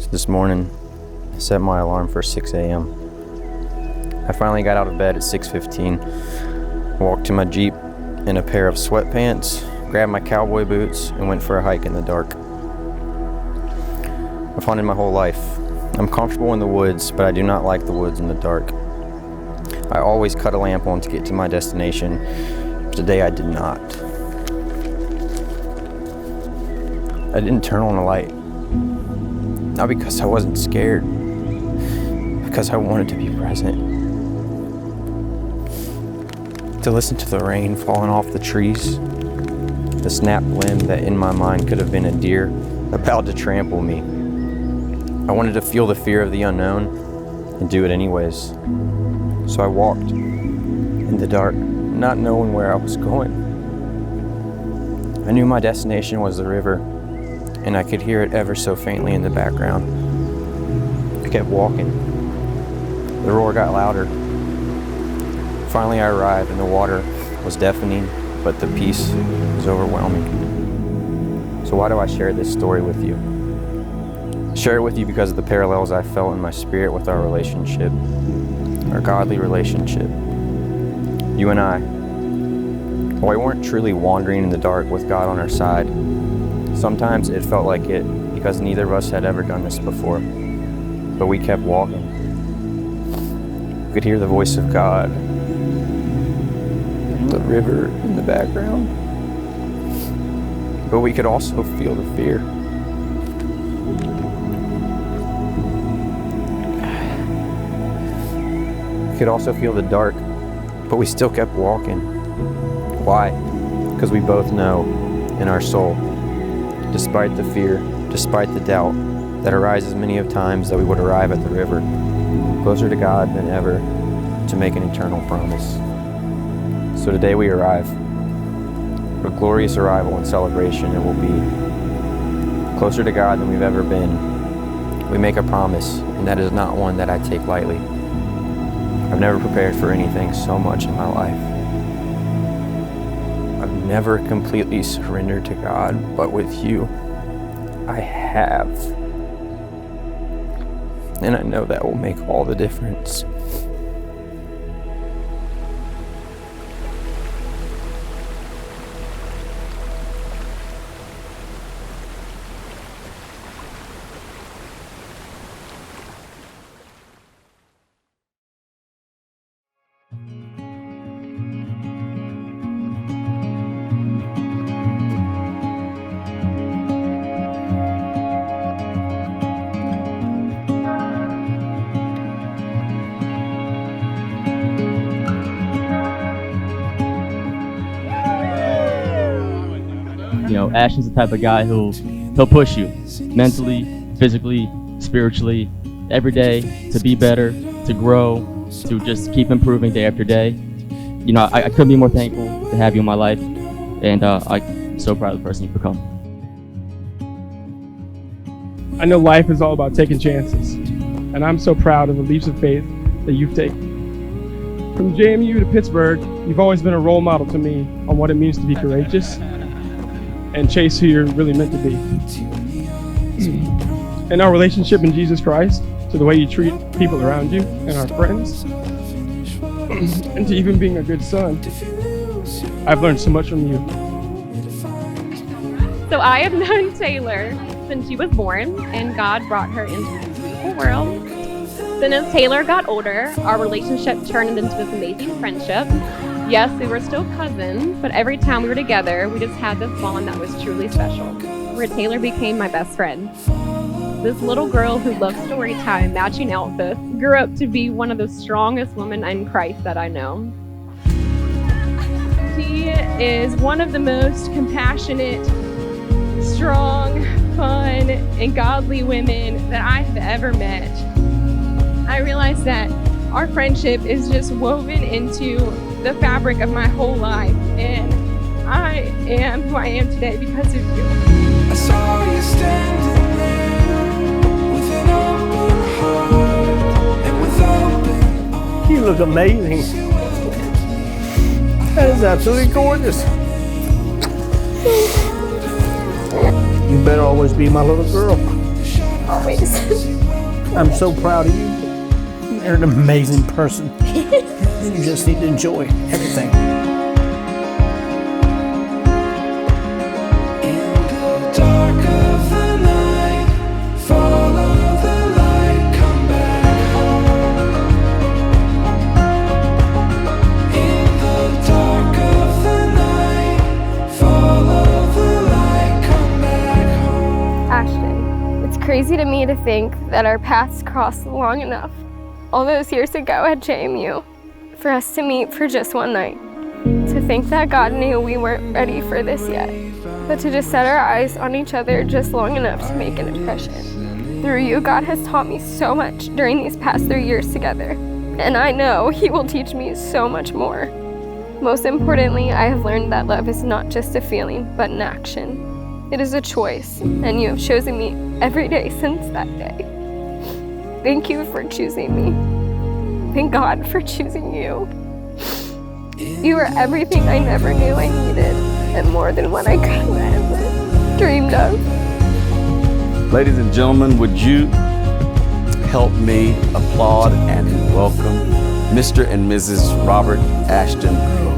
So this morning, I set my alarm for 6 a.m. I finally got out of bed at 6:15, walked to my Jeep in a pair of sweatpants, grabbed my cowboy boots, and went for a hike in the dark. I've hunted my whole life. I'm comfortable in the woods, but I do not like the woods in the dark. I always cut a lamp on to get to my destination, but today I did not. I didn't turn on a light. Not because I wasn't scared, because I wanted to be present. To listen to the rain falling off the trees, the snapped limb that in my mind could have been a deer about to trample me. I wanted to feel the fear of the unknown and do it anyways. So I walked in the dark, not knowing where I was going. I knew my destination was the river, and I could hear it ever so faintly in the background. I kept walking. The roar got louder. Finally I arrived, and the water was deafening, but the peace was overwhelming. So why do I share this story with you? I share it with you because of the parallels I felt in my spirit with our relationship, our godly relationship. You and I, while we weren't truly wandering in the dark with God on our side, sometimes it felt like it because neither of us had ever done this before. But we kept walking. We could hear the voice of God, the river in the background. But we could also feel the fear. We could also feel the dark, but we still kept walking. Why? Because we both know in our soul, despite the fear, despite the doubt that arises many of times, that we would arrive at the river, closer to God than ever, to make an eternal promise. So today we arrive, a glorious arrival and celebration. It will be closer to God than we've ever been. We make a promise, and that is not one that I take lightly. I've never prepared for anything so much in my life. I've never completely surrendered to God, but with you, I have. And I know that will make all the difference. Ashton's the type of guy he'll push you mentally, physically, spiritually, every day to be better, to grow, to just keep improving day after day. I couldn't be more thankful to have you in my life, and I'm so proud of the person you've become. I know life is all about taking chances, and I'm so proud of the leaps of faith that you've taken. From JMU to Pittsburgh, you've always been a role model to me on what it means to be courageous and chase who you're really meant to be. In our relationship in Jesus Christ, to the way you treat people around you and our friends, and to even being a good son, I've learned so much from you. So I have known Taylor since she was born, and God brought her into this beautiful world. Then as Taylor got older, our relationship turned into this amazing friendship. Yes, we were still cousins, but every time we were together, we just had this bond that was truly special, where Taylor became my best friend. This little girl who loved story time, matching outfits, grew up to be one of the strongest women in Christ that I know. She is one of the most compassionate, strong, fun, and godly women that I have ever met. I realized that our friendship is just woven into the fabric of my whole life, and I am who I am today because of you. I saw you standing there with an open heart and with open arms. You look amazing. That is absolutely gorgeous. You better always be my little girl. always. I'm so proud of you. You're an amazing person. You just need to enjoy everything. Dark of the night, follow the light, come back home. In the dark of the night, follow the light, come back home. Ashton, it's crazy to me to think that our paths crossed long enough, all those years ago at JMU, for us to meet for just one night. To think that God knew we weren't ready for this yet, but to just set our eyes on each other just long enough to make an impression. Through you, God has taught me so much during these past 3 years together, and I know He will teach me so much more. Most importantly, I have learned that love is not just a feeling, but an action. It is a choice, and you have chosen me every day since that day. Thank you for choosing me. Thank God for choosing you. You are everything I never knew I needed, and more than what I could have ever dreamed of. Ladies and gentlemen, would you help me applaud and welcome Mr. and Mrs. Robert Ashton Groom?